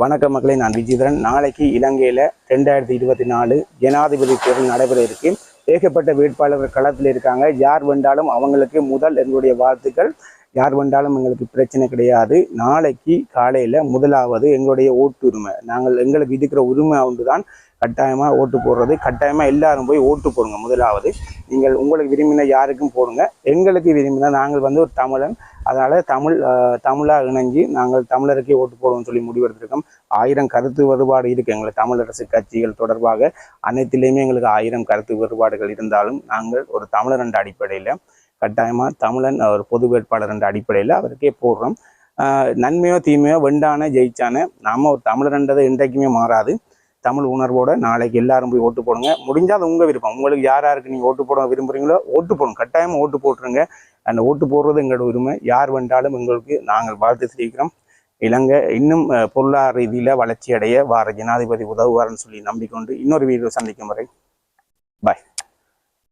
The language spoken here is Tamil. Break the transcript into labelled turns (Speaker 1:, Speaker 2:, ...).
Speaker 1: வணக்க மக்களை, நான் விஜயதரன். நாளைக்கு இலங்கையில் 2024 ஜனாதிபதி தேர்தல் நடைபெற இருக்கு. ஏகப்பட்ட வேட்பாளர்கள் களத்தில் இருக்காங்க. யார் வென்றாலும் அவங்களுக்கு முதல் எங்களுடைய வாழ்த்துக்கள். யார் வென்றாலும் எங்களுக்கு பிரச்சனை கிடையாது. நாளைக்கு காலையில் முதலாவது எங்களுடைய ஓட்டுரிமை, எங்களுக்கு இருக்கிற உரிமை ஒன்று தான் கட்டாயமாக ஓட்டு போடுறது. கட்டாயமாக எல்லாரும் போய் ஓட்டு போடுங்க. முதலாவது நீங்கள் உங்களுக்கு விரும்பின யாருக்கும் போடுங்க. எங்களுக்கு விரும்பினா நாங்கள் ஒரு தமிழன், அதனால் தமிழாக இணைஞ்சு நாங்கள் தமிழருக்கே ஓட்டு போடுவோம்னு சொல்லி முடிவெடுத்திருக்கோம். 1000 கருத்து வேறுபாடு இருக்குது எங்களுக்கு தமிழரசு கட்சிகள் தொடர்பாக. அனைத்திலையுமே எங்களுக்கு 1000 கருத்து வேறுபாடுகள் இருந்தாலும் நாங்கள் ஒரு தமிழர் என்ற அடிப்படையில் கட்டாயமாக தமிழன் ஒரு பொது வேட்பாளர் என்ற அடிப்படையில் அவருக்கே போடுறோம். நன்மையோ தீமையோ வெண்டான ஜெயிச்சான நாம் ஒரு தமிழர்ன்றது இன்றைக்குமே மாறாது. தமிழ் உணர்வோட நாளைக்கு எல்லாரும் போய் ஓட்டு போடுங்க. முடிஞ்சால் உங்கள் விருப்பம். உங்களுக்கு யாருக்கு நீங்கள் ஓட்டு போட விரும்புகிறீங்களோ ஓட்டு போடுங்க. கட்டாயமாக ஓட்டு போட்டுருங்க. அந்த ஓட்டு போடுறது எங்களோட உரிமை. யார் வென்றாலும் எங்களுக்கு நாங்கள் வாழ்த்து தெரிவிக்கிறோம். இலங்கை இன்னும் பொருளாதார ரீதியில் வளர்ச்சி அடைய வார ஜனாதிபதி உதவுவார்னு சொல்லி நம்பிக்கொண்டு இன்னொரு வீடியோ சந்திக்கும் வரை பாய்.